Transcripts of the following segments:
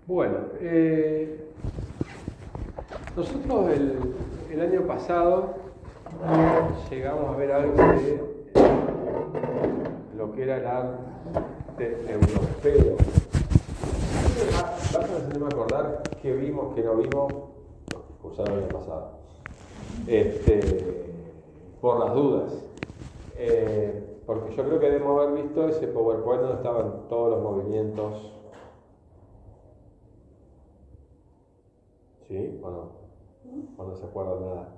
Bueno, nosotros el año pasado llegamos a ver algo de lo que era el arte europeo. ¿Vas a hacerme acordar qué vimos, qué no vimos? Cursado el año pasado. Por las dudas. Porque yo creo que debemos haber visto ese PowerPoint donde estaban todos los movimientos. ¿Sí o no? ¿O no se acuerdan nada?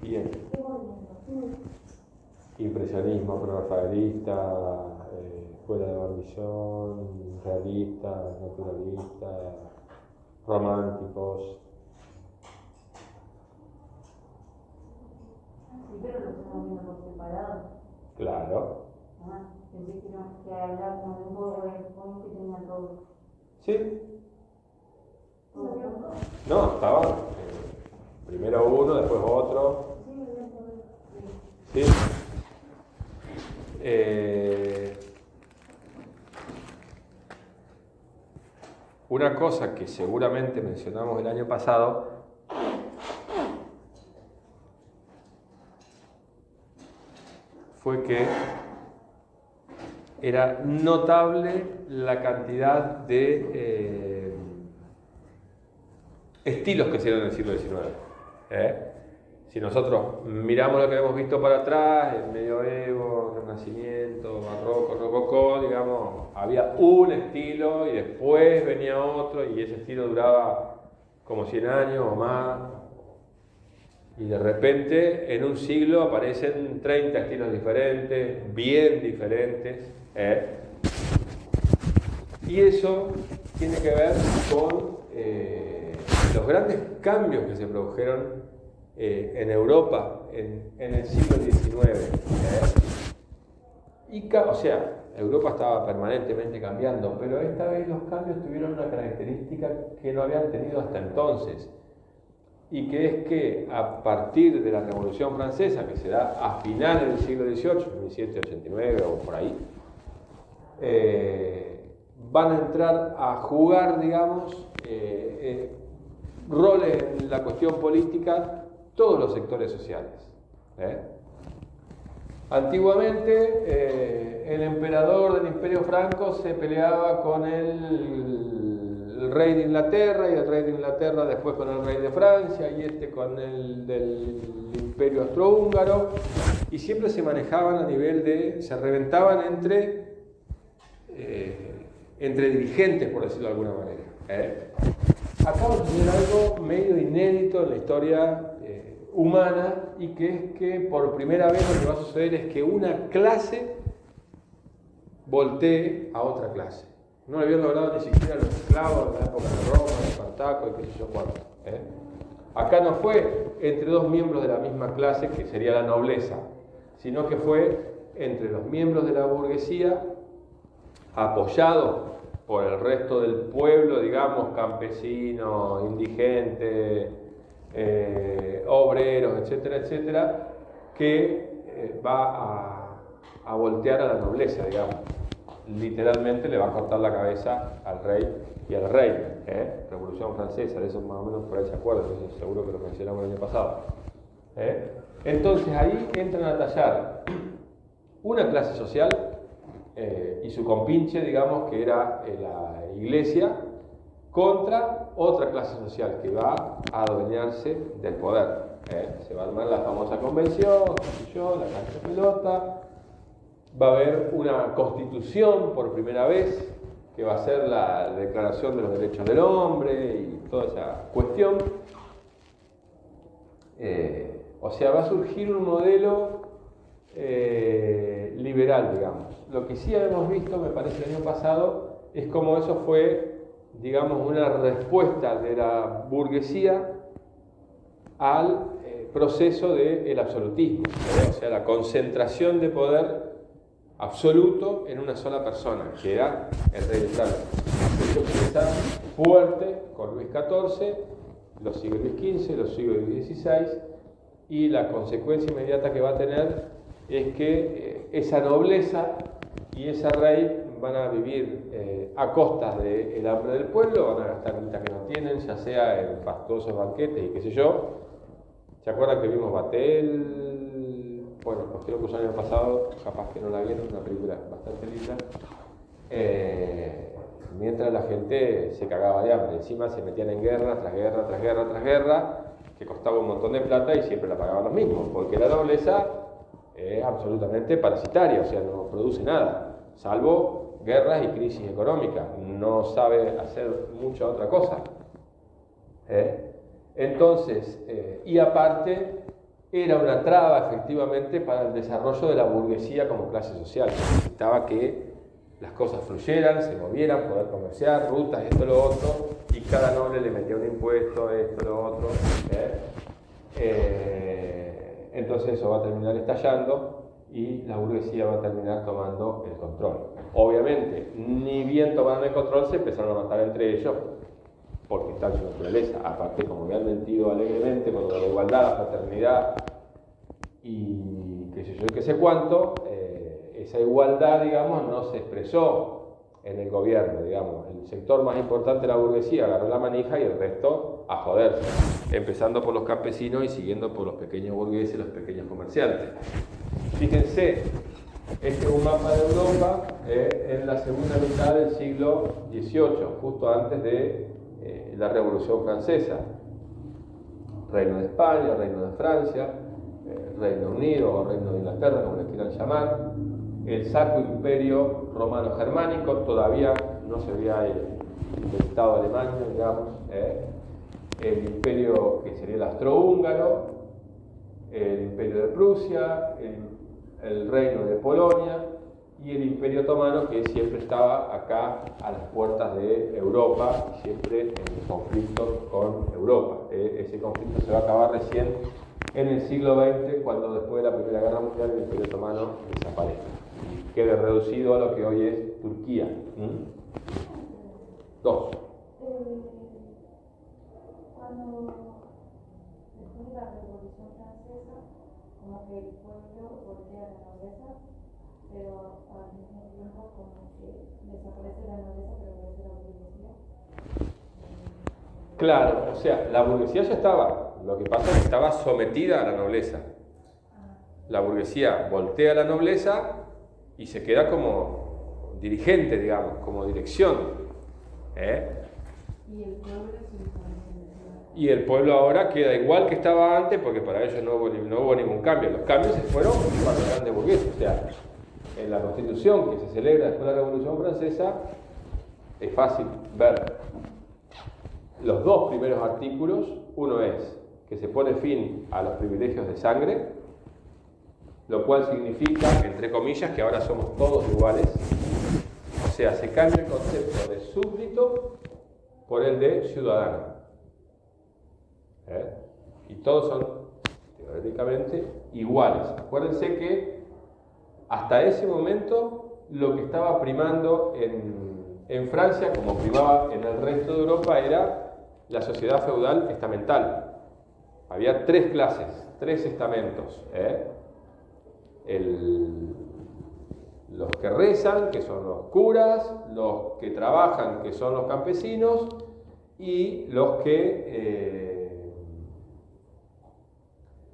Bien. Impresionismo, prerrafaelista, escuela de Barbizón, realista, naturalista, románticos. Sí, pero lo estamos viendo por separado. Claro. Pensé que hablar como de un PowerPoint que tenía todo. ¿Sí? No, estaban primero uno, después otro. ¿Sí? Una cosa que seguramente mencionamos el año pasado fue que era notable la cantidad de estilos que se dieron en el siglo XIX. Si nosotros miramos lo que hemos visto para atrás, el medioevo, renacimiento, barroco, rococó, digamos, había un estilo y después venía otro y ese estilo duraba como 100 años o más. Y de repente en un siglo aparecen 30 estilos diferentes, bien diferentes. Y eso tiene que ver con los grandes cambios que se produjeron en Europa en el siglo XIX. O sea, Europa estaba permanentemente cambiando, pero esta vez los cambios tuvieron una característica que no habían tenido hasta entonces, y que es que a partir de la Revolución Francesa, que se da a finales del siglo XVIII, 1789 o por ahí, van a entrar a jugar, digamos, roles en la cuestión política todos los sectores sociales. Antiguamente, el emperador del Imperio Franco se peleaba con el rey de Inglaterra, y el rey de Inglaterra después con el rey de Francia, y con el del Imperio Austrohúngaro, y siempre se manejaban a nivel se reventaban entre dirigentes, por decirlo de alguna manera. Acá vamos a tener algo medio inédito en la historia humana, y que es que por primera vez lo que va a suceder es que una clase voltee a otra clase. No lo habían logrado ni siquiera los esclavos en la época de Roma, de Espartaco y qué sé yo cuánto. Acá no fue entre dos miembros de la misma clase, que sería la nobleza, sino que fue entre los miembros de la burguesía, apoyados por el resto del pueblo, digamos, campesinos, indigentes, obreros, etcétera, etcétera, que va a voltear a la nobleza, digamos. Literalmente le va a cortar la cabeza al rey y al rey. Revolución Francesa, de eso más o menos por ahí se acuerdan, eso seguro que lo mencionamos el año pasado. Entonces ahí entran a tallar una clase social y su compinche, digamos, que era la iglesia, contra otra clase social que va a adueñarse del poder. Se va a armar la famosa convención, la cancha de pelota, va a haber una constitución por primera vez, que va a ser la Declaración de los Derechos del Hombre y toda esa cuestión. O sea, va a surgir un modelo liberal, digamos. Lo que sí hemos visto, me parece, el año pasado, es cómo eso fue, digamos, una respuesta de la burguesía al proceso del absolutismo, o sea, la concentración de poder absoluto en una sola persona, que era el rey de Francia. Esto empieza fuerte con Luis XIV, los siglos XV, los siglos XVI, y la consecuencia inmediata que va a tener es que esa nobleza y ese rey van a vivir a costas del hambre del pueblo, van a gastar guita que no tienen, ya sea en fastuosos banquetes y qué sé yo. ¿Se acuerdan que vimos Batel? Bueno, pues creo que el año pasado, capaz que no la vieron, una película bastante linda. Mientras la gente se cagaba de hambre, encima se metían en guerra, tras guerra, tras guerra, tras guerra, que costaba un montón de plata y siempre la pagaban los mismos, porque la nobleza es absolutamente parasitaria, o sea, no produce nada, salvo guerras y crisis económicas, no sabe hacer mucha otra cosa. Entonces, y aparte, era una traba efectivamente para el desarrollo de la burguesía como clase social. Necesitaba que las cosas fluyeran, se movieran, poder comerciar, rutas, esto, lo otro, y cada noble le metía un impuesto, esto, lo otro. Entonces eso va a terminar estallando y la burguesía va a terminar tomando el control. Obviamente, ni bien tomaron el control, se empezaron a matar entre ellos, porque está en su naturaleza. Aparte, como me han mentido alegremente con la igualdad, la fraternidad y qué sé yo, qué sé cuánto, esa igualdad, digamos, no se expresó en el gobierno, digamos. El sector más importante de la burguesía agarró la manija y el resto a joderse, empezando por los campesinos y siguiendo por los pequeños burgueses y los pequeños comerciantes. Fíjense, este es un mapa de Europa en la segunda mitad del siglo XVIII, justo antes de la Revolución Francesa. Reino de España, Reino de Francia, Reino Unido o Reino de Inglaterra, como le quieran llamar, el Sacro Imperio Romano Germánico, todavía no se había inventado Alemania, digamos, el imperio que sería el austrohúngaro, el imperio de Prusia, el reino de Polonia y el imperio otomano, que siempre estaba acá a las puertas de Europa, siempre en conflicto con Europa. Ese conflicto se va a acabar recién en el siglo XX, cuando después de la Primera Guerra Mundial el imperio otomano desaparece y quede reducido a lo que hoy es Turquía. Dos. Cuando después de la Revolución Francesa, como que el pueblo voltea a la nobleza, pero al mismo tiempo como que desaparece la nobleza, pero aparece la burguesía. Claro, o sea, la burguesía ya estaba, lo que pasa es que estaba sometida a la nobleza. La burguesía voltea a la nobleza y se queda como dirigente, digamos, como dirección. Y el pueblo ahora queda igual que estaba antes, porque para ellos no hubo ningún cambio. Los cambios se fueron para los grandes burgueses. O sea, en la Constitución que se celebra después de la Revolución Francesa, es fácil ver los dos primeros artículos. Uno es que se pone fin a los privilegios de sangre, lo cual significa, entre comillas, que ahora somos todos iguales. O sea, se cambia el concepto de súbdito por el de ciudadano. Y todos son teóricamente iguales. Acuérdense que hasta ese momento lo que estaba primando en Francia, como primaba en el resto de Europa, era la sociedad feudal estamental. Había tres clases, tres estamentos. Los que rezan, que son los curas, los que trabajan, que son los campesinos, y los que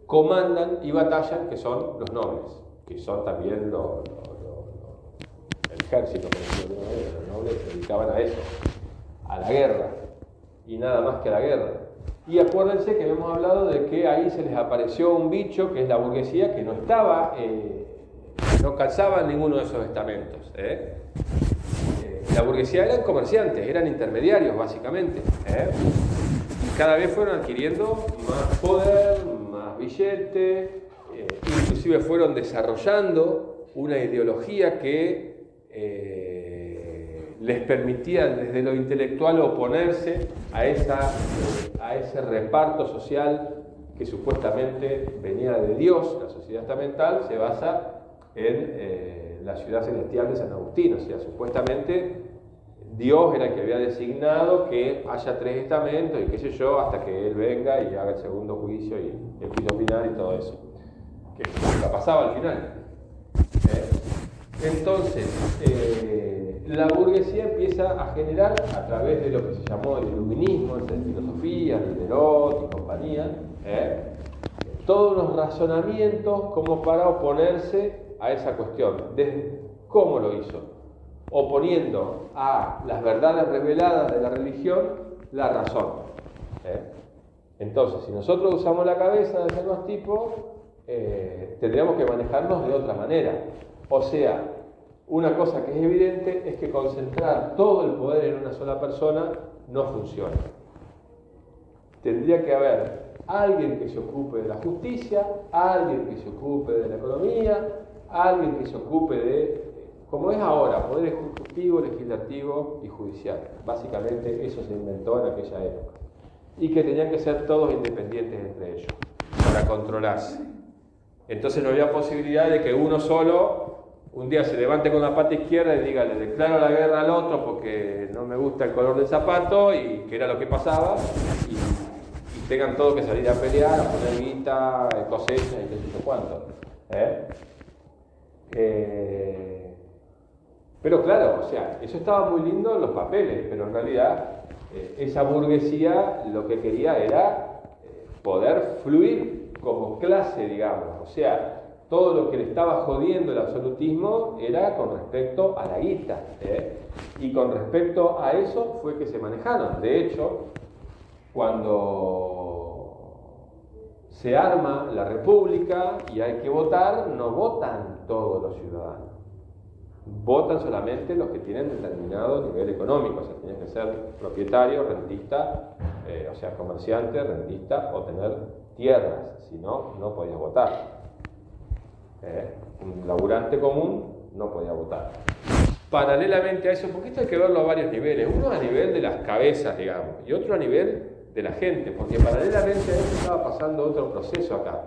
comandan y batallan, que son los nobles, que son también el ejército, por ejemplo, los nobles se dedicaban a eso, a la guerra, y nada más que a la guerra. Y acuérdense que habíamos hablado de que ahí se les apareció un bicho, que es la burguesía, que no estaba, no calzaba en ninguno de esos estamentos. La burguesía eran comerciantes, eran intermediarios básicamente. Y cada vez fueron adquiriendo más poder, más billete, inclusive fueron desarrollando una ideología que les permitía desde lo intelectual oponerse a ese reparto social que supuestamente venía de Dios. La sociedad estamental se basa en la ciudad celestial de San Agustín, o sea, supuestamente Dios era el que había designado que haya tres estamentos y qué sé yo, hasta que Él venga y haga el segundo juicio y el juicio final y todo eso, que nunca pasaba al final. Entonces, la burguesía empieza a generar, a través de lo que se llamó el iluminismo, de filosofía, Diderot y compañía, todos los razonamientos como para oponerse a esa cuestión. ¿Cómo lo hizo? Oponiendo a las verdades reveladas de la religión la razón. Entonces, si nosotros usamos la cabeza de algunos tipos, tendríamos que manejarnos de otra manera. O sea, una cosa que es evidente es que concentrar todo el poder en una sola persona no funciona. Tendría que haber alguien que se ocupe de la justicia, alguien que se ocupe de la economía, alguien que se ocupe de, como es ahora, poder ejecutivo, legislativo y judicial. Básicamente eso se inventó en aquella época. Y que tenían que ser todos independientes entre ellos, para controlarse. Entonces no había posibilidad de que uno solo un día se levante con la pata izquierda y diga, le declaro la guerra al otro porque no me gusta el color del zapato, y que era lo que pasaba, y tengan todos que salir a pelear, a poner guita, cosecha y qué sé yo cuánto. Pero claro, o sea, eso estaba muy lindo en los papeles, pero en realidad esa burguesía lo que quería era poder fluir como clase, digamos. O sea, todo lo que le estaba jodiendo el absolutismo era con respecto a la guita. Y con respecto a eso fue que se manejaron. De hecho, cuando se arma la república y hay que votar, no votan todos los ciudadanos. Votan solamente los que tienen determinado nivel económico, o sea, tienen que ser propietario, rentista, o sea, comerciante, rentista o tener tierras, si no, no podías votar. Un laburante común no podía votar. Paralelamente a eso, porque esto hay que verlo a varios niveles, uno a nivel de las cabezas, digamos, y otro a nivel de la gente, porque paralelamente a eso estaba pasando otro proceso acá,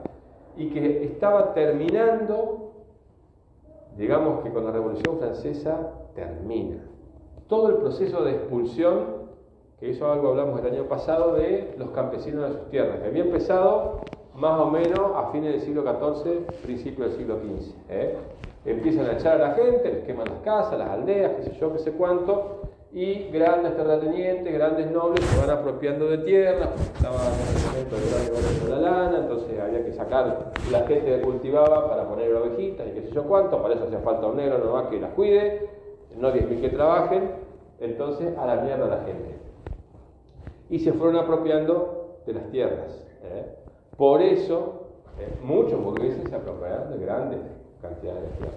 y que estaba terminando. Digamos que con la Revolución Francesa termina todo el proceso de expulsión, que eso algo hablamos el año pasado, de los campesinos de sus tierras, que había empezado más o menos a fines del siglo XIV, principio del siglo XV. Empiezan a echar a la gente, les queman las casas, las aldeas, qué sé yo, qué sé cuánto, y grandes terratenientes, grandes nobles se van apropiando de tierras, porque estaba en ese momento el gran negocio de la lana, entonces había que sacar la gente que cultivaba para poner ovejitas y qué sé yo cuánto, para eso hacía falta un negro nomás que las cuide, no 10.000 que trabajen, entonces a la mierda la gente. Y se fueron apropiando de las tierras. Por eso, muchos burgueses se apropiaron de grandes cantidades de tierras.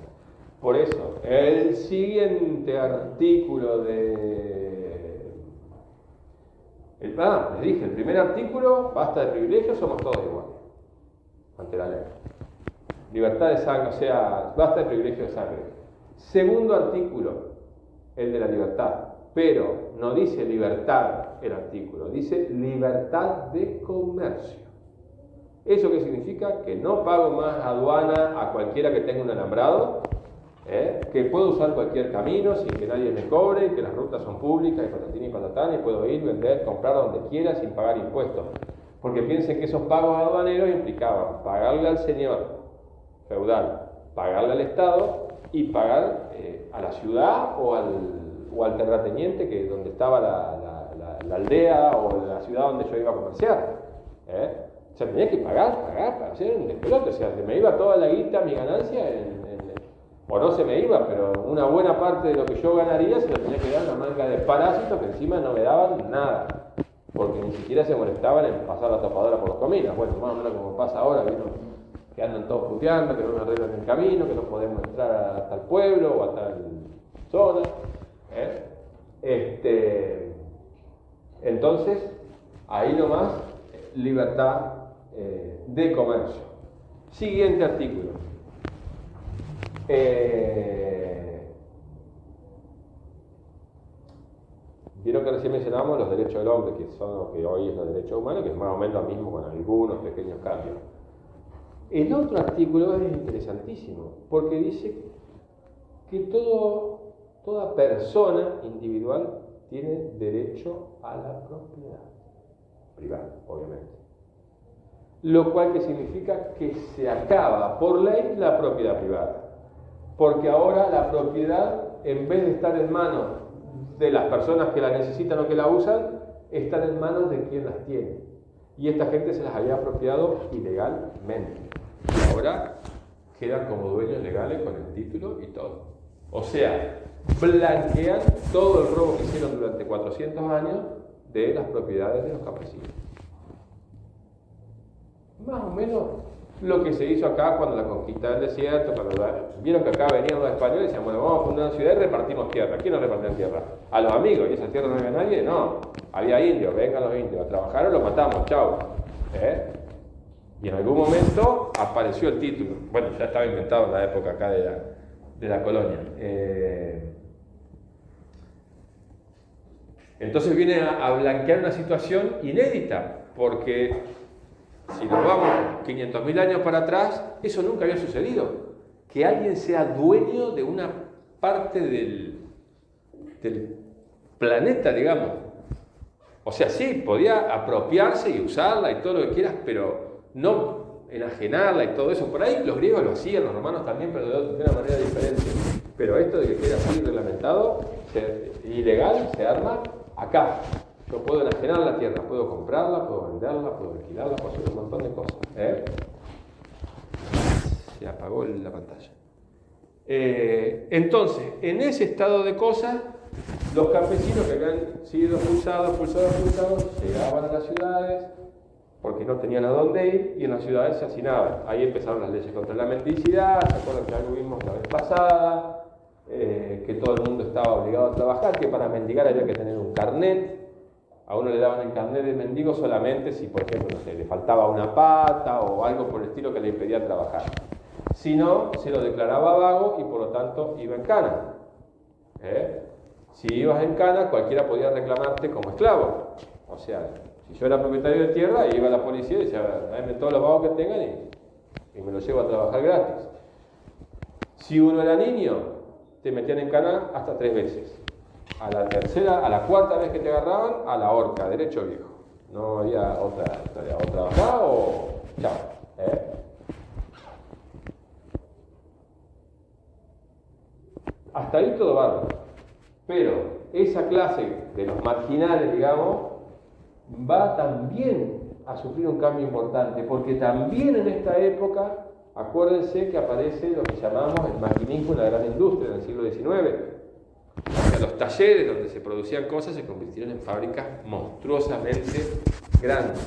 Por eso, el siguiente artículo les dije, el primer artículo, basta de privilegios, somos todos iguales ante la ley. Libertad de sangre, o sea, basta de privilegio de sangre. Segundo artículo, el de la libertad, pero no dice libertad el artículo, dice libertad de comercio. ¿Eso qué significa? Que no pago más aduana a cualquiera que tenga un alambrado, que puedo usar cualquier camino sin que nadie me cobre, que las rutas son públicas y patatín y patatán, y puedo ir, vender, comprar donde quiera sin pagar impuestos. Porque piensen que esos pagos aduaneros implicaban pagarle al señor feudal, pagarle al Estado y pagar a la ciudad o al terrateniente que donde estaba la aldea o la ciudad donde yo iba a comerciar. O sea, tenía que pagar para hacer un despelote. O sea, se me iba toda la guita, mi ganancia, o no se me iba, pero una buena parte de lo que yo ganaría se lo tenía que dar a una manga de parásitos que encima no me daban nada, porque ni siquiera se molestaban en pasar la topadora por los caminos. Bueno, más o menos como pasa ahora, que andan todos puteando, que no nos arreglan el camino, que no podemos entrar hasta el pueblo o a tal zona. Entonces, ahí nomás, libertad de comercio. Siguiente artículo. Vieron que recién mencionamos los derechos del hombre, que son lo que hoy es los derechos humanos, que es más o menos lo mismo con algunos pequeños cambios. El otro artículo es interesantísimo, porque dice que toda persona individual tiene derecho a la propiedad privada, obviamente. Lo cual que significa que se acaba por ley la propiedad privada. porque ahora la propiedad, en vez de estar en manos de las personas que la necesitan o que la usan, están en manos de quien las tiene. Y esta gente se las había apropiado ilegalmente. Y ahora quedan como dueños legales con el título y todo. O sea, blanquean todo el robo que hicieron durante 400 años de las propiedades de los campesinos. Más o menos lo que se hizo acá cuando la conquista del desierto, cuando vieron que acá venían los españoles y decían, bueno, vamos a fundar una ciudad y repartimos tierra. ¿Quién nos repartió tierra? A los amigos, y esa tierra no había nadie, no. Había indios, vengan los indios, a trabajar o los matamos, chao. Y en algún momento apareció el título. Bueno, ya estaba inventado en la época acá de la colonia. Entonces viene a blanquear una situación inédita, porque si nos vamos 500.000 años para atrás, eso nunca había sucedido. Que alguien sea dueño de una parte del planeta, digamos. O sea, sí, podía apropiarse y usarla y todo lo que quieras, pero no enajenarla y todo eso. Por ahí los griegos lo hacían, los romanos también, pero de una manera diferente. Pero esto de que quede así reglamentado, ilegal, se arma acá. Yo puedo enajenar la tierra, puedo comprarla, puedo venderla, puedo alquilarla, puedo hacer un montón de cosas. Se apagó la pantalla. Entonces, en ese estado de cosas, los campesinos que habían sido expulsados, llegaban a las ciudades porque no tenían a dónde ir y en las ciudades se hacinaban. Ahí empezaron las leyes contra la mendicidad, ¿se acuerdan que algo vimos la vez pasada? Que todo el mundo estaba obligado a trabajar, que para mendigar había que tener un carnet. A uno le daban el carnet de mendigo solamente si, por ejemplo, no sé, le faltaba una pata o algo por el estilo que le impedía trabajar. Si no, se lo declaraba vago y por lo tanto iba en cana. Si ibas en cana, cualquiera podía reclamarte como esclavo. O sea, si yo era propietario de tierra, iba a la policía y decía, dame todos los vagos que tengan y me los llevo a trabajar gratis. Si uno era niño, te metían en cana hasta 3 veces. A la tercera, a la cuarta vez que te agarraban, a la horca, derecho viejo. No había otra historia, o trabajar o chao. Hasta ahí todo bárbaro. Pero esa clase de los marginales, digamos, va también a sufrir un cambio importante, porque también en esta época, acuérdense que aparece lo que llamamos el maquinismo en la gran industria en el siglo XIX. O sea, los talleres donde se producían cosas se convirtieron en fábricas monstruosamente grandes.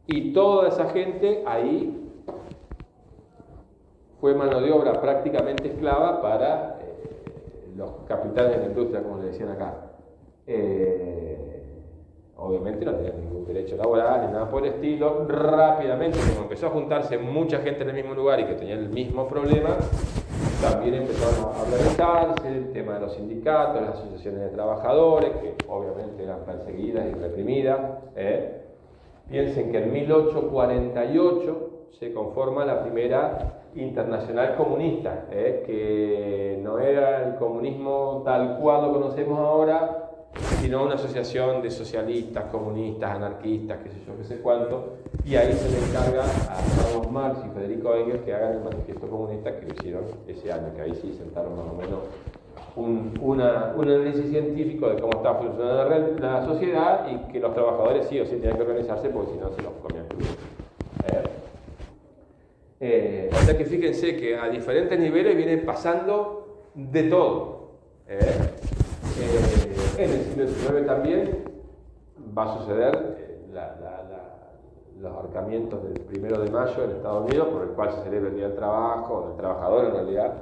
Y toda esa gente ahí fue mano de obra prácticamente esclava para los capitanes de la industria, como le decían acá. Obviamente no tenían ningún derecho laboral ni nada por el estilo. Rápidamente, como empezó a juntarse mucha gente en el mismo lugar y que tenían el mismo problema, también empezaron a organizarse el tema de los sindicatos, las asociaciones de trabajadores, que obviamente eran perseguidas y reprimidas. Piensen que en 1848 se conforma la primera internacional comunista, que no era el comunismo tal cual lo conocemos ahora, sino una asociación de socialistas, comunistas, anarquistas, qué sé yo, qué sé cuánto, y ahí se le encarga a Carlos Marx y Federico Engels que hagan el manifiesto comunista, que lo hicieron ese año, que ahí sí sentaron más o menos un análisis científico de cómo estaba funcionando la sociedad y que los trabajadores sí o sí tenían que organizarse porque si no se los comían crudos. O sea que fíjense que a diferentes niveles viene pasando de todo. En el siglo XIX también va a suceder los ahorcamientos del 1 de mayo en Estados Unidos, por el cual se celebra el Día del Trabajo, del Trabajador en realidad.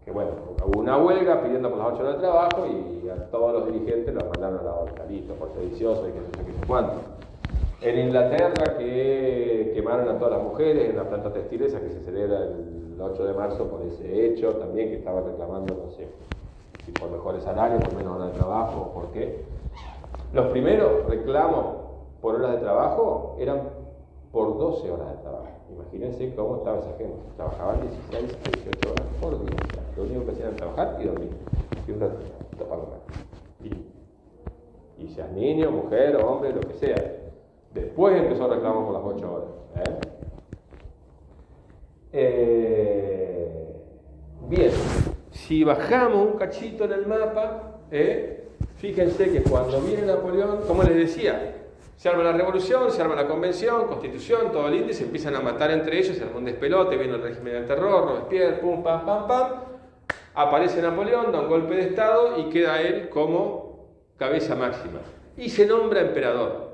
Que bueno, hubo una huelga pidiendo por las 8 horas de trabajo y a todos los dirigentes los mandaron a la horca, listo, por sedicioso y qué sé cuánto. En Inglaterra, que quemaron a todas las mujeres en la planta textil esa que se celebra el 8 de marzo por ese hecho, también que estaba reclamando, no sé, si por mejores salarios, por menos horas de trabajo, o por qué. Los primeros reclamos por horas de trabajo eran por 12 horas de trabajo. Imagínense cómo estaba esa gente. Trabajaban 16 a 18 horas por día. O sea, lo único que hacían era trabajar y dormir. Y un ratito para comer. Y seas niño, mujer, hombre, lo que sea. Después empezó el reclamo por las 8 horas. Bien, si bajamos un cachito en el mapa, fíjense que cuando viene Napoleón, como les decía, se arma la revolución, se arma la convención, constitución, todo el índice, se empiezan a matar entre ellos, se arma un despelote, viene el régimen del terror, Robespierre, pum, pam, pam, pam. Aparece Napoleón, da un golpe de estado y queda él como cabeza máxima. Y se nombra emperador.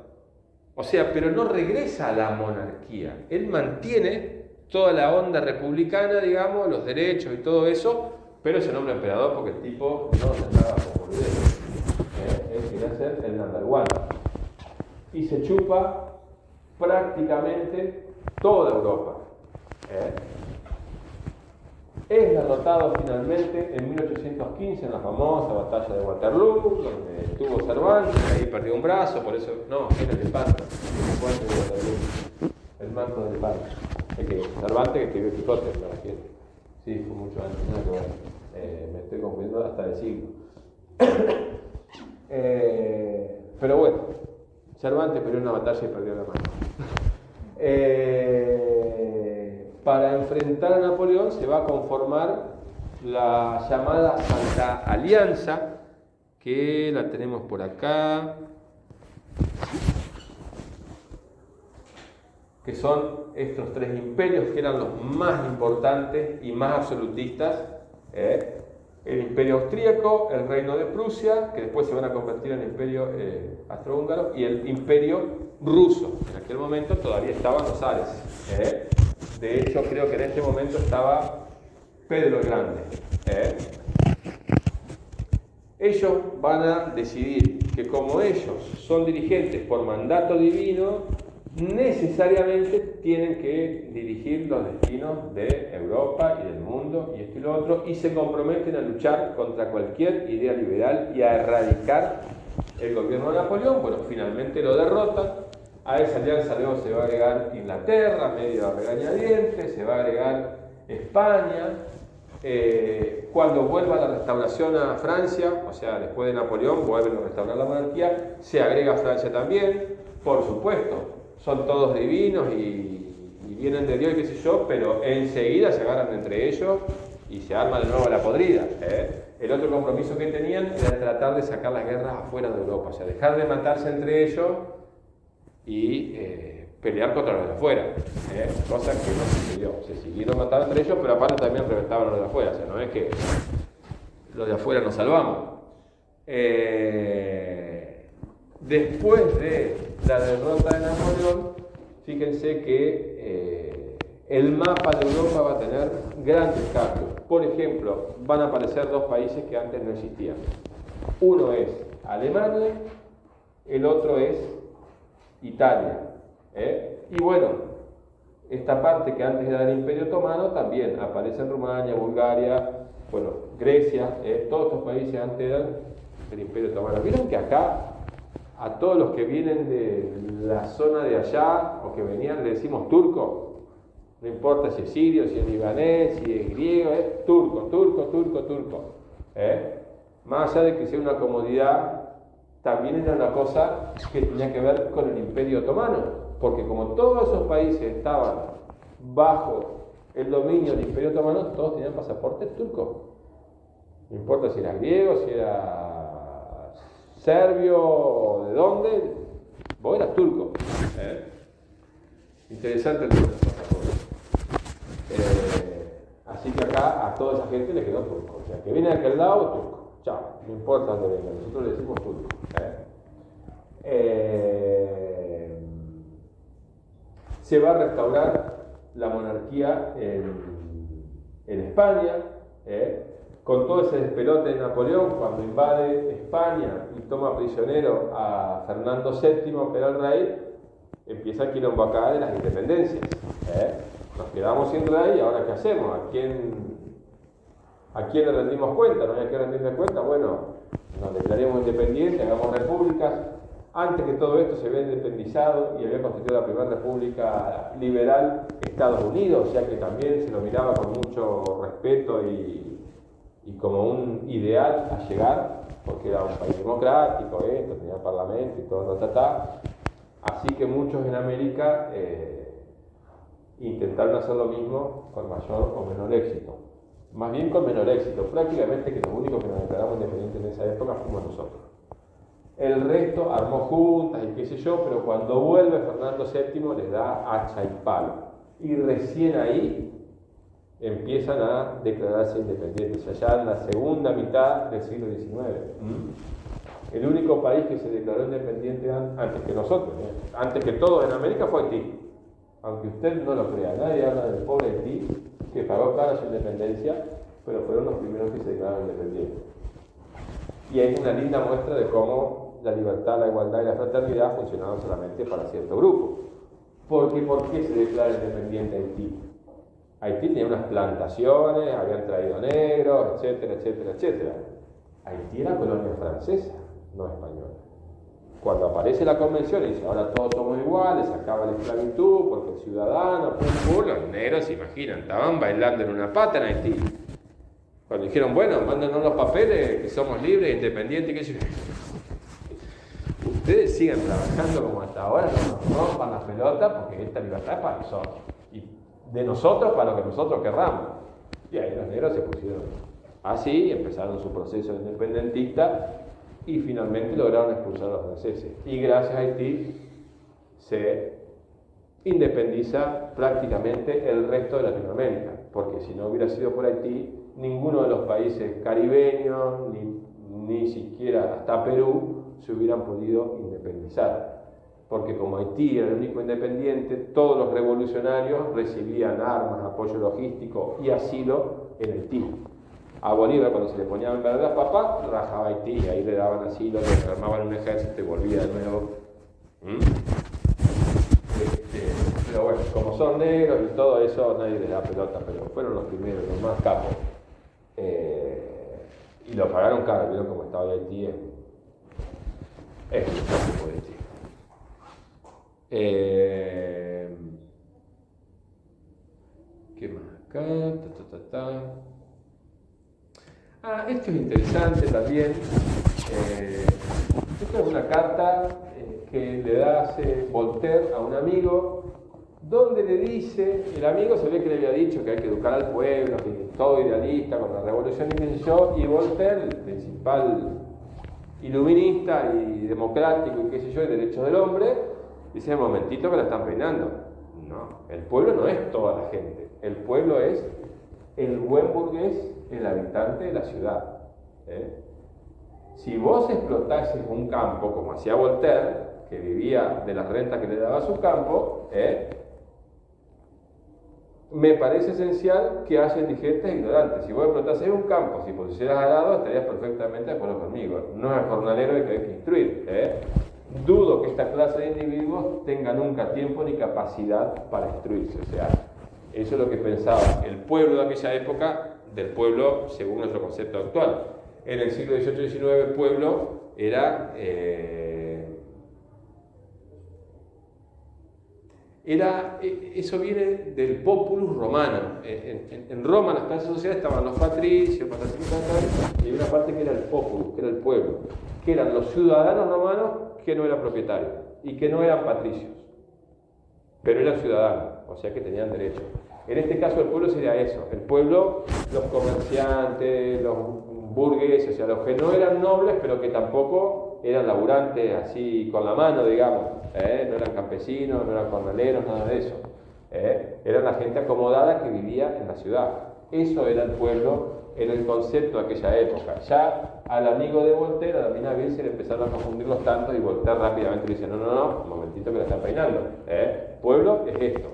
O sea, pero no regresa a la monarquía. Él mantiene toda la onda republicana, digamos, los derechos y todo eso, pero se nombra emperador porque el tipo no se andaba por boludez. Él quería ser el number one. Y se chupa prácticamente toda Europa. Es derrotado finalmente en 1815 en la famosa batalla de Waterloo, donde estuvo Cervantes, ahí perdió un brazo, por eso, no, era el Lepanto, el manto del Lepanto. Es que Cervantes que escribió Quijote, para la gente. Sí, fue mucho antes, no que bueno, me estoy confundiendo hasta de siglo. Pero bueno, Cervantes perdió una batalla y perdió la mano. Para enfrentar a Napoleón se va a conformar la llamada Santa Alianza, que la tenemos por acá, que son estos tres imperios que eran los más importantes y más absolutistas, el imperio austríaco, el reino de Prusia, que después se van a convertir en el imperio austrohúngaro, y el imperio ruso. En aquel momento todavía estaban los zares. De hecho, creo que en este momento estaba Pedro el Grande. Ellos van a decidir que como ellos son dirigentes por mandato divino, necesariamente tienen que dirigir los destinos de Europa y del mundo y esto y lo otro, y se comprometen a luchar contra cualquier idea liberal y a erradicar el gobierno de Napoleón. Bueno, finalmente lo derrotan. A esa alianza luego se va a agregar Inglaterra, medio a regañadientes, se va a agregar España. Cuando vuelva la restauración a Francia, o sea, después de Napoleón, vuelven a restaurar la monarquía, se agrega Francia también, por supuesto, son todos divinos y vienen de Dios y qué sé yo, pero enseguida se agarran entre ellos y se arma de nuevo la podrida. El otro compromiso que tenían era tratar de sacar las guerras afuera de Europa, o sea, dejar de matarse entre ellos y pelear contra los de afuera, cosa que no sucedió. Se siguieron matando entre ellos, pero aparte también reventaban los de afuera, o sea, no es que los de afuera nos salvamos. Después de la derrota de Napoleón, fíjense que el mapa de Europa va a tener grandes cambios. Por ejemplo, van a aparecer dos países que antes no existían. Uno es Alemania, el otro es Italia. Y bueno, esta parte que antes era del Imperio Otomano también aparece en Rumania, Bulgaria, bueno, Grecia, todos estos países antes eran del Imperio Otomano. ¿Vieron que acá a todos los que vienen de la zona de allá o que venían le decimos turco? No importa si es sirio, si es libanés, si es griego, es turco. Más allá de que sea una comodidad, también era una cosa que tenía que ver con el Imperio Otomano, porque como todos esos países estaban bajo el dominio del Imperio Otomano, todos tenían pasaportes turcos. No importa si era griego, si era serbio o de dónde, vos eras turco. Interesante el tema de los pasaportes. Así que acá a toda esa gente le quedó turco. O sea, que viene de aquel lado, turco. Chao, no importa dónde venga, nosotros le decimos turco. Se va a restaurar la monarquía en España, con todo ese despelote de Napoleón cuando invade España y toma prisionero a Fernando VII, que era el rey. Empieza el quilombo acá de las independencias. Nos quedamos sin rey y ahora ¿qué hacemos? ¿A quién le rendimos cuenta? ¿No había que rendirle cuenta? Bueno, nos declaremos independientes, hagamos repúblicas. Antes que todo esto se había independizado y había constituido la primera república liberal Estados Unidos, o sea que también se lo miraba con mucho respeto y como un ideal a llegar, porque era un país democrático, tenía parlamento y todo, Así que muchos en América intentaron hacer lo mismo con mayor o menor éxito. Más bien con menor éxito, prácticamente que los únicos que nos declaramos independientes en esa época fuimos nosotros. El resto armó juntas y qué sé yo, pero cuando vuelve Fernando VII les da hacha y palo. Y recién ahí empiezan a declararse independientes, allá en la segunda mitad del siglo XIX. El único país que se declaró independiente antes que nosotros, antes que todos en América, fue Haití. Aunque usted no lo crea, nadie habla del pobre Haití, que pagó cara su independencia, pero fueron los primeros que se declararon independientes. Y hay una linda muestra de cómo la libertad, la igualdad y la fraternidad funcionaban solamente para cierto grupo. Porque, ¿por qué se declara independiente Haití? Haití tenía unas plantaciones, habían traído negros, etcétera, etcétera, etcétera. Haití era colonia francesa, no española. Cuando aparece la convención y dice, ahora todos somos iguales, se acaba la esclavitud, porque el ciudadano, los negros, se imaginan, estaban bailando en una pata en Haití. Cuando dijeron, bueno, mándanos los papeles, que somos libres, independientes, que ustedes sigan trabajando como hasta ahora, no nos rompan las pelotas, porque esta libertad es para nosotros. Y de nosotros para lo que nosotros querramos. Y ahí los negros se pusieron así, empezaron su proceso independentista y finalmente lograron expulsar a los franceses. Y gracias a Haití se independiza prácticamente el resto de Latinoamérica, porque si no hubiera sido por Haití, ninguno de los países caribeños, ni siquiera hasta Perú, se hubieran podido independizar. Porque como Haití era el único independiente, todos los revolucionarios recibían armas, apoyo logístico y asilo en Haití. A Bolívar, cuando se le ponían en verdad papá, rajaba Haití, y ahí le daban asilo, le armaban un ejército y volvía de nuevo. Pero bueno, como son negros y todo eso, nadie les da pelota, pero fueron los primeros, los más capos. Y lo pagaron caro, vieron cómo estaba Haití. Es un tipo de Haití. ¿Qué más acá? Esto es interesante también. Esta es una carta que le hace Voltaire a un amigo, donde le dice, el amigo se ve que le había dicho que hay que educar al pueblo, que es todo idealista con la revolución y qué sé yo, y Voltaire, el principal iluminista y democrático y qué sé yo, y derechos del hombre, dice, un momentito que la están peinando. No, el pueblo no es toda la gente, el pueblo es el buen burgués, el habitante de la ciudad. Si vos explotases un campo, como hacía Voltaire, que vivía de las rentas que le daba su campo, me parece esencial que haya indigentes e ignorantes. Si vos explotases un campo, si pusieras al lado, estarías perfectamente de acuerdo conmigo. No es jornalero el que hay que instruir. Dudo que esta clase de individuos tenga nunca tiempo ni capacidad para instruirse. O sea, eso es lo que pensaba el pueblo de aquella época del pueblo según nuestro concepto actual. En el siglo XVIII y XIX el pueblo era eso viene del populus romano. En Roma, en las clases sociales, estaban los patricios, y había una parte que era el populus, que era el pueblo, que eran los ciudadanos romanos que no eran propietarios y que no eran patricios, pero eran ciudadanos, o sea que tenían derechos. En este caso el pueblo sería eso, el pueblo, los comerciantes, los burgueses, o sea, los que no eran nobles, pero que tampoco eran laburantes así con la mano, digamos, no eran campesinos, no eran jornaleros, nada de eso. Eran la gente acomodada que vivía en la ciudad. Eso era el pueblo en el concepto de aquella época. Ya al amigo de Voltaire, a David Nabil, se le empezaron a confundir los tantos y Voltaire rápidamente le dice, no, un momentito que la están peinando. Pueblo es esto,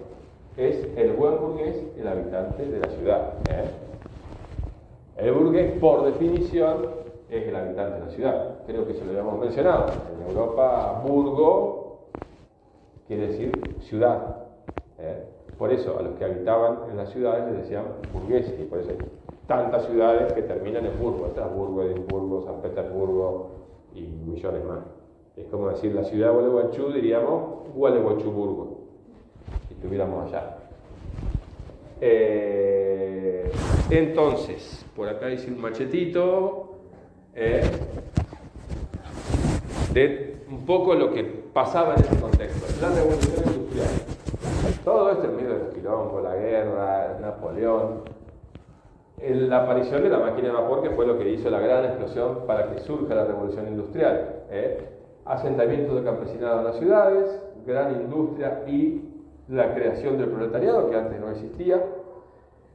es el buen burgués, el habitante de la ciudad. El burgués, por definición, es el habitante de la ciudad. Creo que eso lo habíamos mencionado. En Europa, burgo quiere decir ciudad. Por eso, a los que habitaban en las ciudades les decían burgueses, y por eso hay tantas ciudades que terminan en Burgo, Estrasburgo, Edimburgo, San Petersburgo y millones más. Es como decir la ciudad de Gualeguaychú, diríamos Gualeguaychú-Burgo, si estuviéramos allá. Entonces, por acá dice un machetito de un poco lo que pasaba en ese contexto. La revolución industrial. Todo esto en medio de los quilombos, la guerra, Napoleón, la aparición de la máquina de vapor, que fue lo que hizo la gran explosión para que surja la revolución industrial. Asentamiento de campesinado en las ciudades, gran industria y la creación del proletariado, que antes no existía.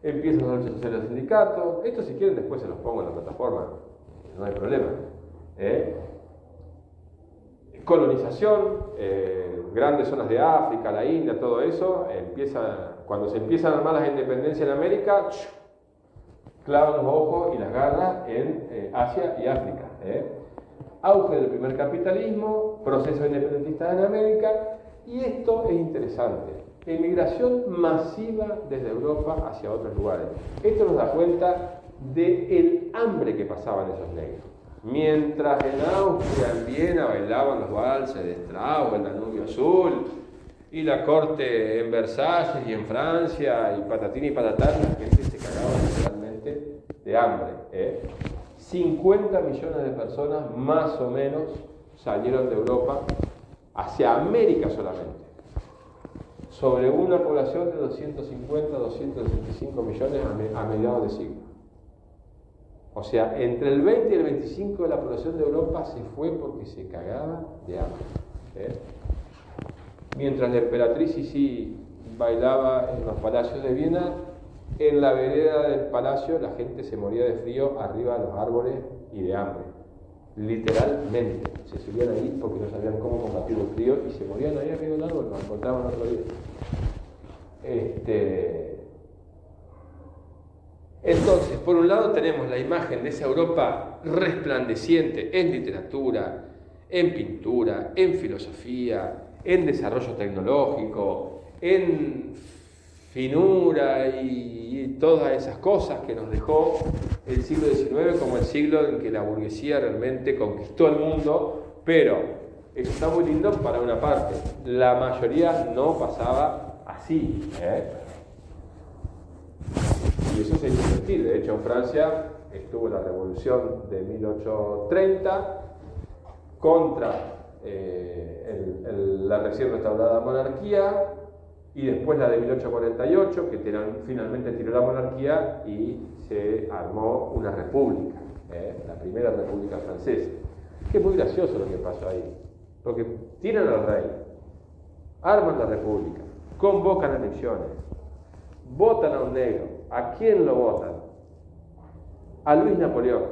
Empiezan las luchas sociales del sindicato. Esto, si quieren, después se los pongo en la plataforma, no hay problema. Colonización, grandes zonas de África, la India, todo eso. Cuando se empiezan a armar las independencias en América, clavan los ojos y las garras en Asia y África. Auge del primer capitalismo, proceso independentista en América, y esto es interesante. Emigración masiva desde Europa hacia otros lugares. Esto nos da cuenta del hambre que pasaban esos negros. Mientras en Austria, en Viena, bailaban los valses de Strauss, el Danubio Azul, y la corte en Versalles y en Francia, y patatín y patatán, la gente se cagaba literalmente de hambre. 50 millones de personas, más o menos, salieron de Europa hacia América solamente, sobre una población de 250 a 265 millones a mediados de siglo. O sea, entre el 20 y el 25 de la población de Europa se fue porque se cagaba de hambre. Mientras la emperatriz Sisi bailaba en los palacios de Viena, en la vereda del palacio la gente se moría de frío arriba de los árboles y de hambre. Literalmente, se subían ahí porque no sabían cómo combatir el frío y se morían ahí arriba del árbol, lo encontraban otro día. Entonces, por un lado tenemos la imagen de esa Europa resplandeciente en literatura, en pintura, en filosofía, en desarrollo tecnológico, en finura y todas esas cosas que nos dejó el siglo XIX como el siglo en que la burguesía realmente conquistó el mundo, pero eso está muy lindo para una parte. La mayoría no pasaba así. Y eso se hizo sentir. De hecho, en Francia estuvo la revolución de 1830 contra la recién restaurada monarquía, y después la de 1848, que finalmente tiró la monarquía y se armó una república, la primera república francesa. Que es muy gracioso lo que pasó ahí, porque tiran al rey, arman la república, convocan elecciones, votan a un negro. ¿A quién lo votan? A Luis Napoleón,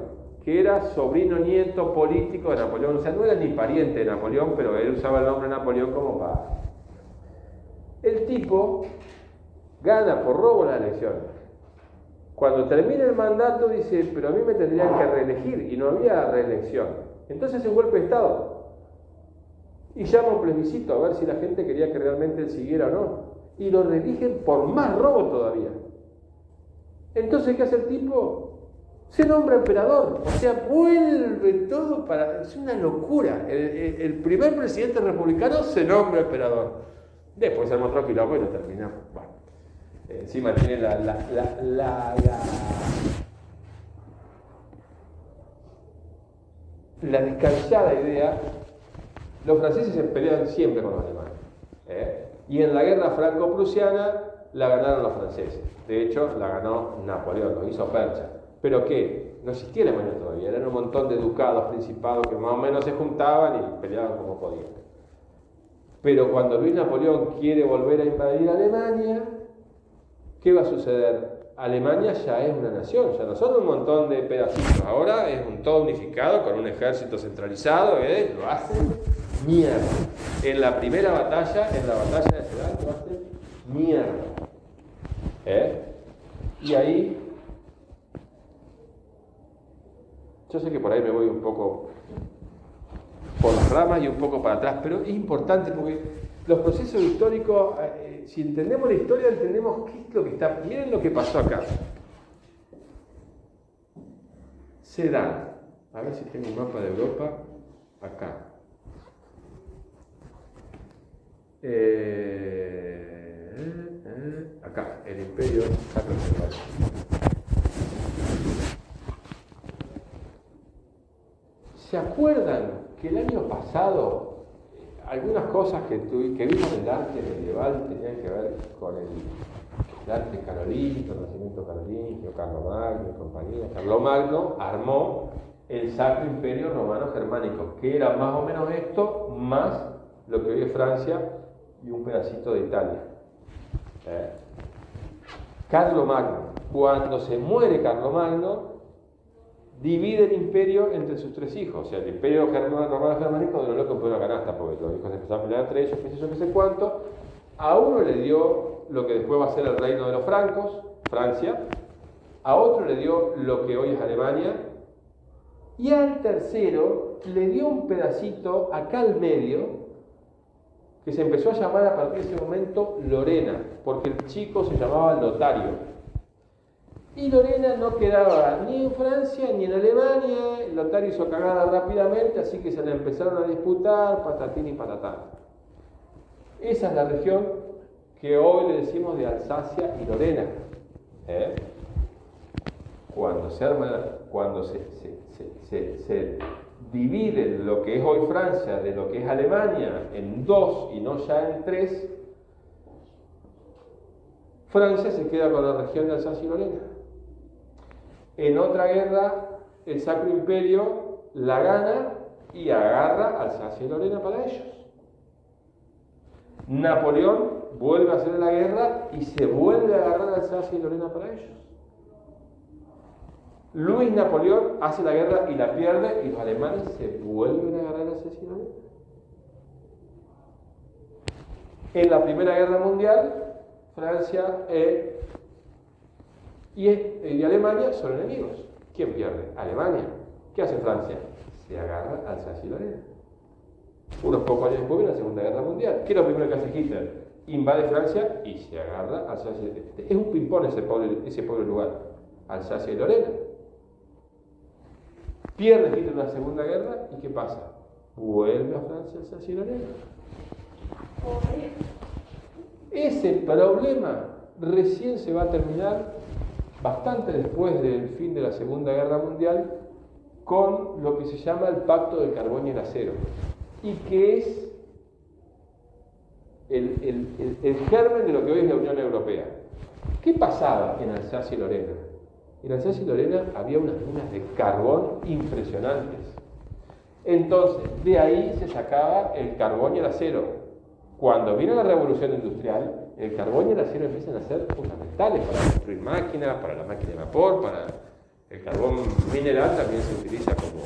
que era sobrino nieto político de Napoleón. O sea, no era ni pariente de Napoleón, pero él usaba el nombre Napoleón como padre. El tipo gana por robo las elecciones. Cuando termina el mandato dice, pero a mí me tendrían que reelegir, y no había reelección. Entonces es un golpe de Estado. Y llama un plebiscito a ver si la gente quería que realmente él siguiera o no. Y lo reeligen por más robo todavía. Entonces, ¿qué hace el tipo? Se nombra emperador. O sea, vuelve todo para... Es una locura. El primer presidente republicano se nombra emperador. Después se mostró quilombo y lo termina. Bueno, encima tiene la descabellada idea. Los franceses se pelean siempre con los alemanes. Y en la guerra franco-prusiana la ganaron los franceses. De hecho, la ganó Napoleón, lo hizo Percha. ¿Pero qué? No existía Alemania todavía. Eran un montón de ducados, principados que más o menos se juntaban y peleaban como podían. Pero cuando Luis Napoleón quiere volver a invadir Alemania, ¿qué va a suceder? Alemania ya es una nación, ya no son un montón de pedacitos. Ahora es un todo unificado con un ejército centralizado, lo hacen mierda. En la primera batalla, en la batalla de Sedan, lo hacen mierda. Y ahí, yo sé que por ahí me voy un poco por las ramas y un poco para atrás, pero es importante porque los procesos históricos, si entendemos la historia, entendemos qué es lo que está. Miren lo que pasó acá. Sedan, a ver si tengo un mapa de Europa, acá. Acá, el Imperio Sacro-Germano. ¿Se acuerdan que el año pasado algunas cosas que vimos en el arte medieval tenían que ver con el arte carolíngio, el nacimiento carolingio, Carlomagno y compañía. Carlomagno armó el Sacro Imperio Romano Germánico, que era más o menos esto, más lo que hoy es Francia y un pedacito de Italia. Carlomagno, cuando se muere Carlomagno, divide el imperio entre sus 3 hijos. O sea, el imperio romano germánico de lo loco fue una canasta, porque los hijos empezaron a pelear entre ellos, qué sé cuánto. A uno le dio lo que después va a ser el reino de los francos, Francia. A otro le dio lo que hoy es Alemania. Y al tercero le dio un pedacito acá al medio, que se empezó a llamar a partir de ese momento Lorena, porque el chico se llamaba Lotario. Y Lorena no quedaba ni en Francia ni en Alemania. Lotario hizo cagada rápidamente, así que se le empezaron a disputar, patatín y patatán. Esa es la región que hoy le decimos de Alsacia y Lorena. Cuando se divide lo que es hoy Francia de lo que es Alemania en 2 y no ya en 3, Francia se queda con la región de Alsacia y Lorena. En otra guerra, el Sacro Imperio la gana y agarra Alsacia y Lorena para ellos. Napoleón vuelve a hacer la guerra y se vuelve a agarrar Alsacia y Lorena para ellos. Luis Napoleón hace la guerra y la pierde, y los alemanes se vuelven a agarrar Alsacia y Lorena. En la Primera Guerra Mundial, Francia y Alemania son enemigos. ¿Quién pierde? Alemania. ¿Qué hace Francia? Se agarra a Alsacia y Lorena. Unos pocos años después de la Segunda Guerra Mundial. ¿Qué es lo primero que hace Hitler? Invade Francia y se agarra a Alsacia y Lorena. Es un ping-pong ese pobre lugar. Alsacia y Lorena. Pierde Hitler la Segunda Guerra y ¿qué pasa? Vuelve a Francia, Alsacia y Lorena. Ese problema recién se va a terminar bastante después del fin de la Segunda Guerra Mundial con lo que se llama el Pacto del Carbón y el Acero, y que es el germen de lo que hoy es la Unión Europea. ¿Qué pasaba en Alsacia y Lorena? En Alsacia y Lorena había unas minas de carbón impresionantes. Entonces, de ahí se sacaba el carbón y el acero. Cuando viene la revolución industrial, el carbón y el acero empiezan a ser fundamentales para construir máquinas, para la máquina de vapor, para el carbón mineral también se utiliza como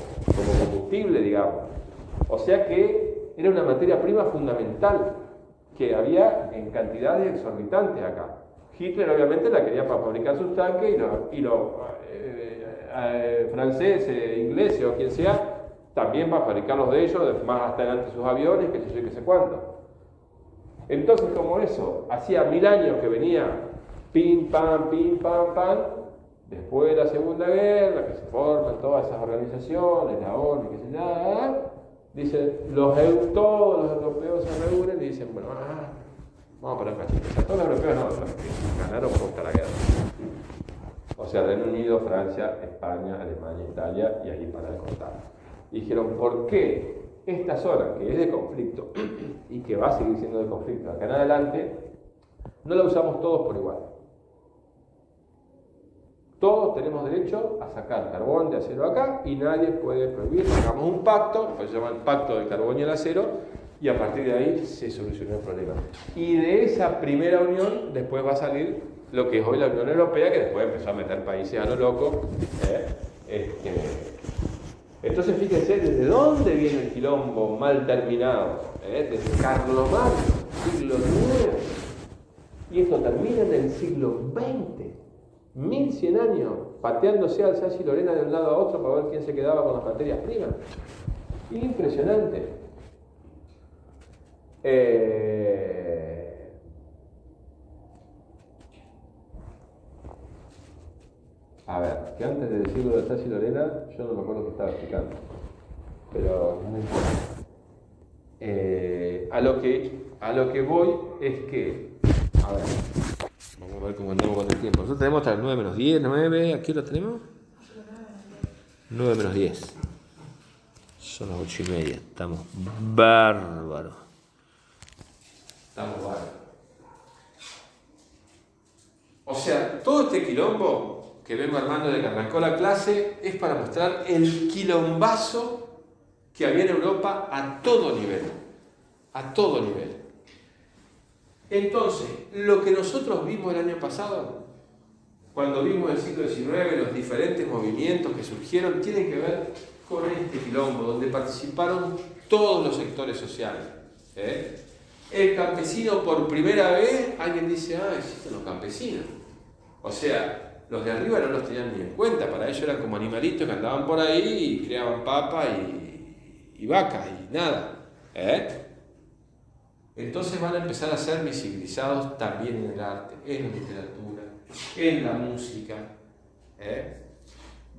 combustible, digamos. O sea que era una materia prima fundamental que había en cantidades exorbitantes acá. Hitler obviamente la quería para fabricar sus tanques y los franceses, ingleses o quien sea, también para fabricar los de ellos, más hasta adelante sus aviones, que sé yo, que sé cuánto. Entonces, como eso, hacía 1000 años que venía pim, pam, después de la Segunda Guerra, que se forman todas esas organizaciones, la ONU, que se llama, dicen, todos los europeos se reúnen y dicen, bueno, vamos a poner cachitos. O sea, todos los europeos no, los que ganaron contra la guerra. O sea, Reino Unido, Francia, España, Alemania, Italia, y ahí para de contar. Y dijeron, ¿por qué esta zona, que es de conflicto, y que va a seguir siendo de conflicto acá en adelante, no la usamos todos por igual? Todos tenemos derecho a sacar carbón de acero acá, y nadie puede prohibir. Hagamos un pacto, que se llama el Pacto del Carbón y el Acero, y a partir de ahí se solucionó el problema. Y de esa primera unión, después va a salir lo que es hoy la Unión Europea, que después empezó a meter países a lo loco. Entonces fíjense desde dónde viene el quilombo mal terminado, desde Carlomagno, siglo IX, y esto termina en el siglo XX, 1100 años, pateándose Alsacia y Lorena de un lado a otro para ver quién se quedaba con las materias primas. Impresionante. A ver, que antes de decirlo de Alsacia y Lorena, yo no me acuerdo qué estaba explicando, pero no importa. A lo que voy es que, a ver, vamos a ver cómo andamos con el tiempo. Nosotros tenemos hasta las 9 menos 10, 9, ¿aquí lo tenemos? 9 menos 10. Son las 8:30, estamos bárbaros. Estamos bárbaros. O sea, todo este quilombo que vengo armando desde que arrancó la clase es para mostrar el quilombazo que había en Europa a todo nivel. A todo nivel. Entonces, lo que nosotros vimos el año pasado, cuando vimos el siglo XIX, los diferentes movimientos que surgieron, tienen que ver con este quilombo, donde participaron todos los sectores sociales. El campesino, por primera vez, alguien dice, existen los campesinos. O sea, los de arriba no los tenían ni en cuenta, para ellos eran como animalitos que andaban por ahí y criaban papas y vacas y nada. Entonces van a empezar a ser visibilizados también en el arte, en la literatura, en la música.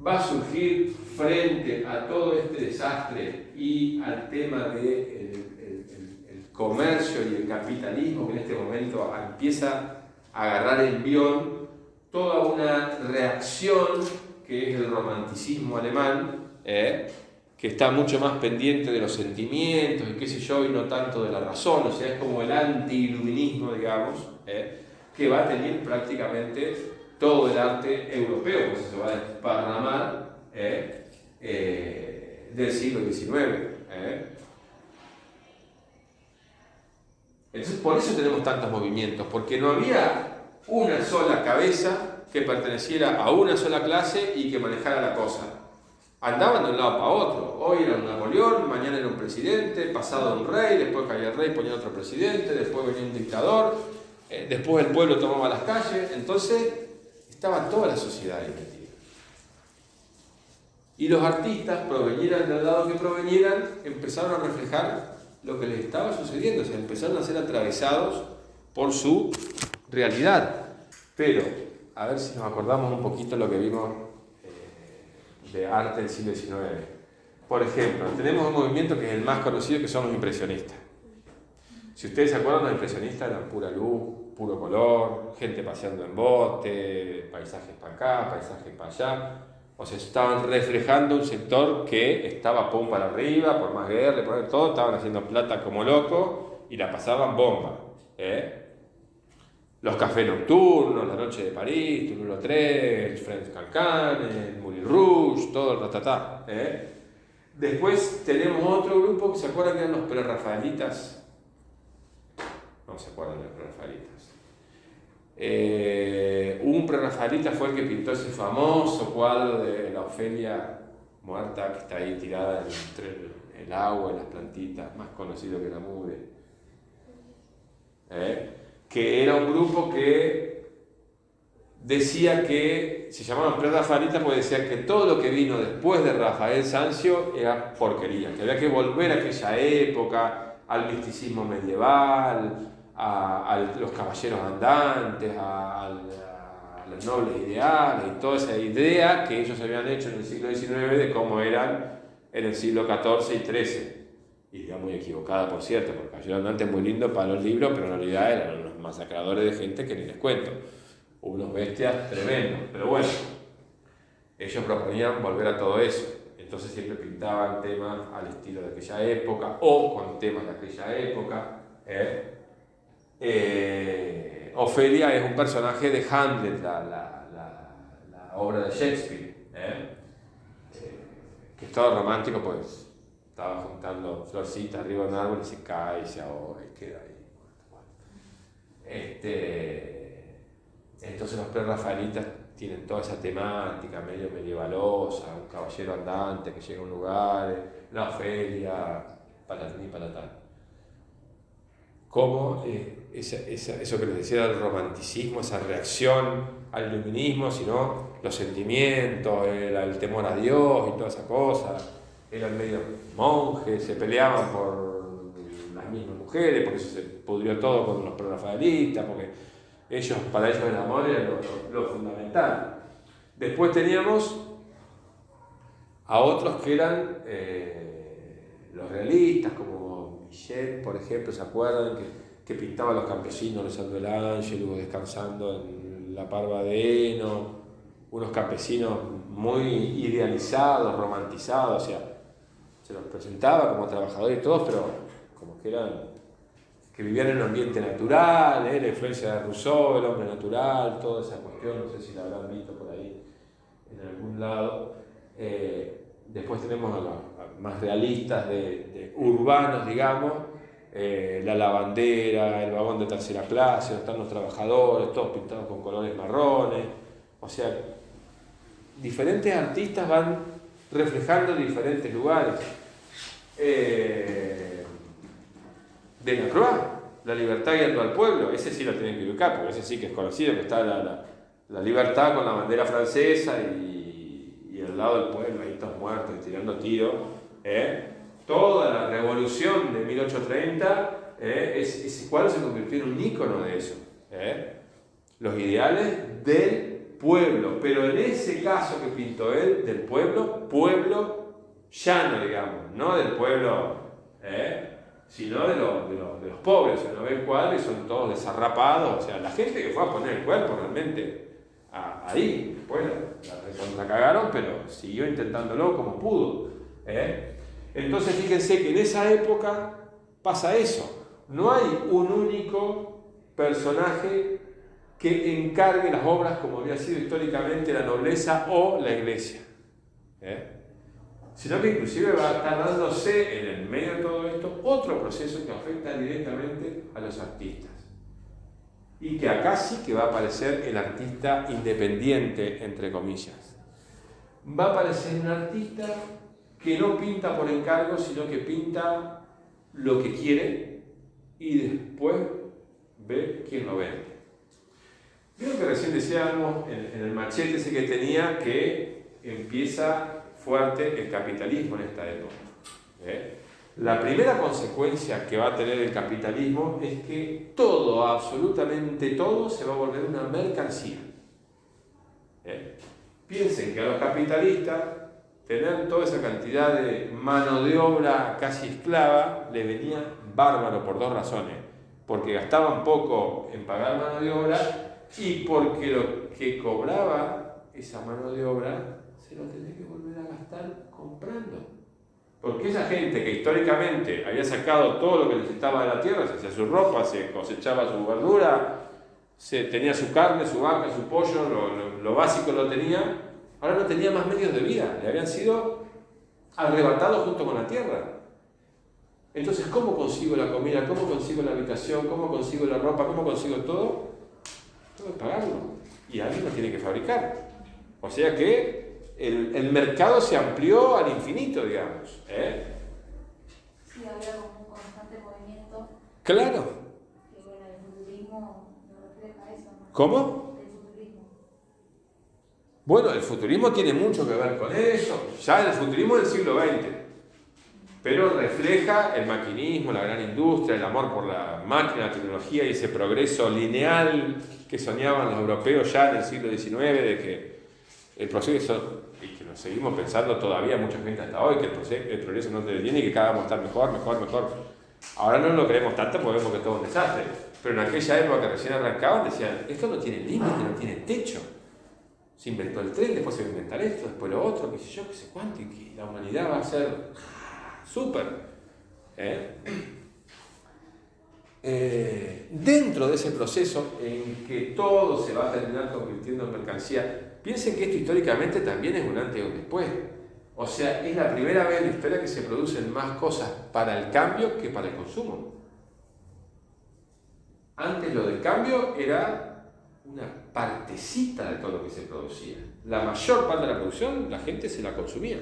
Va a surgir frente a todo este desastre y al tema del comercio y el capitalismo, que en este momento empieza a agarrar envión, toda una reacción que es el romanticismo alemán, que está mucho más pendiente de los sentimientos y qué sé yo, y no tanto de la razón. O sea, es como el anti-iluminismo, digamos, que va a tener prácticamente todo el arte europeo, pues se va a desparramar del siglo XIX. Entonces, por eso tenemos tantos movimientos, porque no había una sola cabeza que perteneciera a una sola clase y que manejara la cosa. Andaban de un lado para otro. Hoy era un Napoleón, mañana era un presidente, pasado un rey, después caía el rey, ponía otro presidente, después venía un dictador, después el pueblo tomaba las calles. Entonces estaba toda la sociedad ahí metida. Y los artistas, provenieran del lado que provenieran, empezaron a reflejar lo que les estaba sucediendo, o sea, empezaron a ser atravesados por su realidad. Pero, a ver si nos acordamos un poquito lo que vimos de arte del siglo XIX. Por ejemplo, tenemos un movimiento que es el más conocido, que son los impresionistas. Si ustedes se acuerdan, los impresionistas eran pura luz, puro color, gente paseando en bote, paisajes para acá, paisajes para allá. O sea, estaban reflejando un sector que estaba pum para arriba, por más guerra, por todo, estaban haciendo plata como locos y la pasaban bomba. Los cafés nocturnos, La Noche de París, Toulouse-Lautrec, French Cancan, el Moulin Rouge, todo el ratatá. Después tenemos otro grupo que se acuerdan que eran los prerrafaelitas. No se acuerdan de los prerrafaelitas. Un prerrafaelita fue el que pintó ese famoso cuadro de la Ofelia muerta que está ahí tirada entre el agua y las plantitas, más conocido que la mugre. Que era un grupo que decía que, se llamaban prerrafaelitas porque decían que todo lo que vino después de Rafael Sanzio era porquería, que había que volver a aquella época, al misticismo medieval, a los caballeros andantes, a los nobles ideales y toda esa idea que ellos habían hecho en el siglo XIX de cómo eran en el siglo XIV y XIII. Idea muy equivocada, por cierto, porque caballeros andantes muy lindo para los libros, pero en realidad eran unos masacradores de gente que ni les cuento. Unos bestias tremendos, pero bueno, ellos proponían volver a todo eso. Entonces siempre pintaban temas al estilo de aquella época o con temas de aquella época. Ofelia es un personaje de Hamlet, la obra de Shakespeare, que es todo romántico, pues estaba juntando florcitas arriba de un árbol y se cae y se ahoga y queda ahí. Entonces los prerrafaelitas tienen toda esa temática medio medievalosa, un caballero andante que llega a un lugar, la Ofelia, patatín y patatán. Como eso que les decía del romanticismo, esa reacción al iluminismo, sino los sentimientos, el temor a Dios y toda esa cosa. Eran medio monjes, se peleaban por las mismas mujeres, por eso se pudrió todo con los prerrafaelitas, porque para ellos el amor era lo fundamental. Después teníamos a otros que eran los realistas, como Millet, por ejemplo, ¿se acuerdan? Que pintaba a los campesinos rezando el Ángelus, descansando en la parva de heno, unos campesinos muy idealizados, romantizados, o sea, se los presentaba como trabajadores y todos, pero como que eran que vivían en un ambiente natural, la influencia de Rousseau, el hombre natural, toda esa cuestión, no sé si la habrán visto por ahí en algún lado. Después tenemos a los más realistas, de urbanos, digamos, la lavandera, el vagón de tercera clase, donde están los trabajadores, todos pintados con colores marrones. O sea, diferentes artistas van reflejando diferentes lugares. Delacroix, La libertad guiando al pueblo, ese sí lo tienen que ubicar, porque ese sí que es conocido, que está la libertad con la bandera francesa y al lado del pueblo, ahí todos muertos y tirando tiros. Toda la revolución de 1830, ese cuadro se convirtió en un ícono de eso. Los ideales del pueblo, pero en ese caso que pintó él, del pueblo llano, digamos, no del pueblo, sino de los pobres. O sea, no ven cuadros y son todos desarrapados. O sea, la gente que fue a poner el cuerpo realmente ahí, después la cagaron, pero siguió intentándolo como pudo. Entonces fíjense que en esa época pasa eso. No hay un único personaje que encargue las obras como había sido históricamente la nobleza o la iglesia. Sino que inclusive va a estar dándose en el medio de todo esto otro proceso que afecta directamente a los artistas. Y que acá sí que va a aparecer el artista independiente, entre comillas. Va a aparecer un artista que no pinta por encargo, sino que pinta lo que quiere y después ve quién lo vende. Vieron que recién decíamos en el machete ese que tenía que empieza fuerte el capitalismo en esta época. La primera consecuencia que va a tener el capitalismo es que todo, absolutamente todo, se va a volver una mercancía. Piensen que a los capitalistas tener toda esa cantidad de mano de obra casi esclava le venía bárbaro por dos razones. Porque gastaban poco en pagar mano de obra y porque lo que cobraba esa mano de obra se lo tenía que volver a gastar comprando. Porque esa gente que históricamente había sacado todo lo que necesitaba de la tierra, se hacía su ropa, se cosechaba su verdura, tenía su carne, su vaca, su pollo, lo básico lo tenía, ahora no tenía más medios de vida, le habían sido arrebatados junto con la tierra. Entonces, ¿cómo consigo la comida? ¿Cómo consigo la habitación? ¿Cómo consigo la ropa? ¿Cómo consigo todo? Tengo que pagarlo. Y alguien lo tiene que fabricar. O sea que el mercado se amplió al infinito, digamos. Sí, había como un constante movimiento. Claro. Que bueno, el futurismo no refleja eso, ¿no? ¿Cómo? El futurismo. Bueno, el futurismo tiene mucho que ver con eso. Ya el futurismo del siglo XX. Pero refleja el maquinismo, la gran industria, el amor por la máquina, la tecnología y ese progreso lineal que soñaban los europeos ya en el siglo XIX, de que el proceso, y que lo seguimos pensando todavía mucha gente hasta hoy, que el progreso no te detiene y que cada vez vamos a estar mejor. Ahora no lo creemos tanto porque vemos que todo es un desastre. Pero en aquella época que recién arrancaban decían, esto no tiene límite, no tiene techo. Se inventó el tren, después se va a inventar esto, después lo otro, qué sé yo, qué sé cuánto, y que la humanidad va a ser súper. Dentro de ese proceso en que todo se va a terminar convirtiendo en mercancía, piensen que esto históricamente también es un antes y un después. O sea, es la primera vez en la historia que se producen más cosas para el cambio que para el consumo. Antes lo del cambio era una partecita de todo lo que se producía. La mayor parte de la producción la gente se la consumía.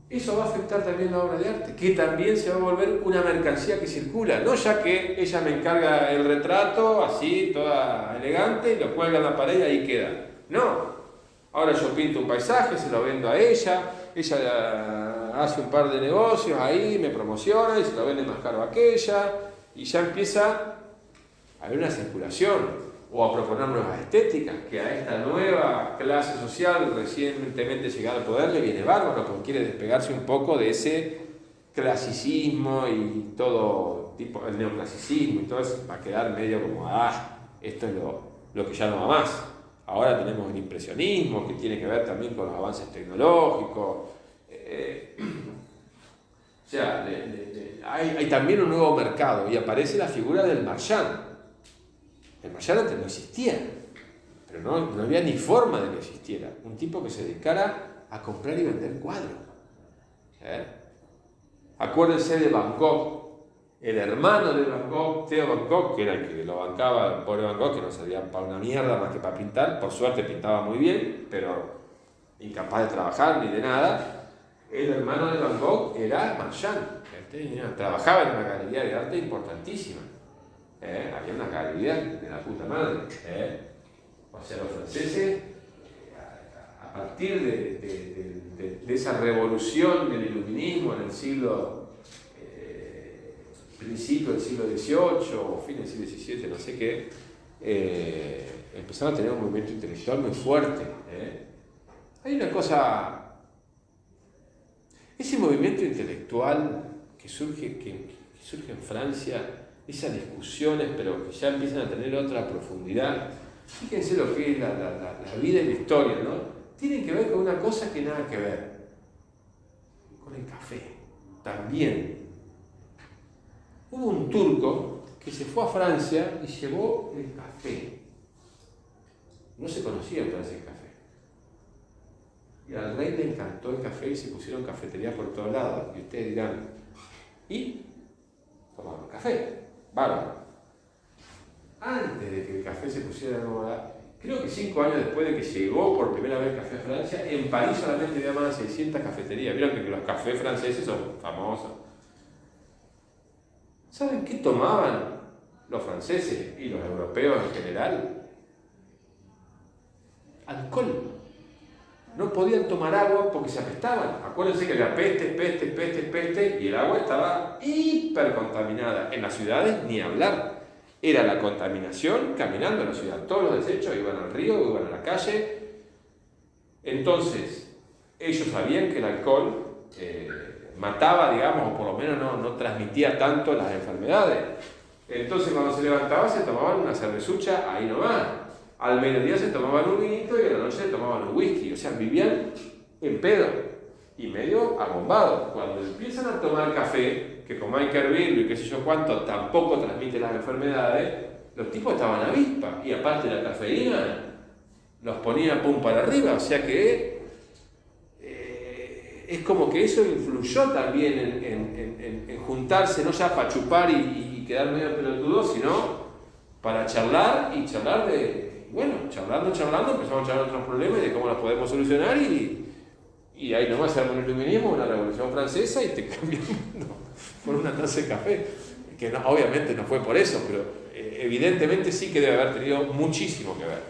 Eso va a afectar también la obra de arte, que también se va a volver una mercancía que circula, no ya que ella me encarga el retrato así, toda elegante, y lo cuelga en la pared y ahí queda. No, ahora yo pinto un paisaje, se lo vendo a ella hace un par de negocios ahí, me promociona y se lo vende más caro a aquella, y ya empieza a haber una circulación, o a proponer nuevas estéticas, que a esta nueva clase social recientemente llegada al poder le viene bárbaro, porque quiere despegarse un poco de ese clasicismo y todo tipo, el neoclasicismo y todo eso, va a quedar medio como, esto es lo que ya no va más. Ahora tenemos el impresionismo, que tiene que ver también con los avances tecnológicos. sea, hay también un nuevo mercado y aparece la figura del marchand. El marchand antes no existía, pero no había ni forma de que existiera. Un tipo que se dedicara a comprar y vender cuadros. Acuérdense de Van Gogh, el hermano de Van Gogh, Theo Van Gogh, que era el que lo bancaba, el pobre Van Gogh, que no servía para una mierda más que para pintar. Por suerte pintaba muy bien, pero incapaz de trabajar ni de nada. El hermano de Van Gogh era marchand, trabajaba en una galería de arte importantísima. Había una galería de la puta madre. O sea, los franceses, a partir de esa revolución del iluminismo en el principio del siglo XVIII o fin del siglo XVII, no sé qué, empezaron a tener un movimiento intelectual muy fuerte. Hay una cosa. Ese movimiento intelectual que surge en Francia, esas discusiones, pero que ya empiezan a tener otra profundidad. Fíjense lo que es la vida y la historia, ¿no? Tienen que ver con una cosa que nada que ver. Con el café. También. Hubo un turco que se fue a Francia y llevó el café. No se conocía en Francia el café. Y al rey le encantó el café y se pusieron cafeterías por todos lados. Y ustedes dirán, ¿y? Tomaban café. Bárbaro. Antes de que el café se pusiera de moda, creo que 5 años después de que llegó por primera vez el café a Francia, en París solamente había más de 600 cafeterías. Vieron que los cafés franceses son famosos. ¿Saben qué tomaban los franceses y los europeos en general? Alcohol. No podían tomar agua porque se apestaban. Acuérdense que había peste, y el agua estaba hipercontaminada. En las ciudades ni hablar. Era la contaminación caminando en la ciudad. Todos los desechos iban al río, iban a la calle. Entonces, ellos sabían que el alcohol mataba, digamos, o por lo menos no transmitía tanto las enfermedades. Entonces, cuando se levantaba, se tomaban una cervezucha ahí nomás. Al mediodía se tomaban un vinito y a la noche se tomaban un whisky. O sea, vivían en pedo y medio abombados. Cuando empiezan a tomar café, que como hay que hervirlo y qué sé yo cuánto, tampoco transmite las enfermedades, los tipos estaban avispa. Y aparte la cafeína los ponía pum para arriba. O sea que es como que eso influyó también en juntarse, no ya para chupar y quedar medio pelotudo, sino para charlar y charlar de... Bueno, charlando, empezamos a charlar de otros problemas y de cómo los podemos solucionar y ahí nomás se armó el iluminismo, una revolución francesa y te cambió el mundo por una taza de café. Que no, obviamente no fue por eso, pero evidentemente sí que debe haber tenido muchísimo que ver.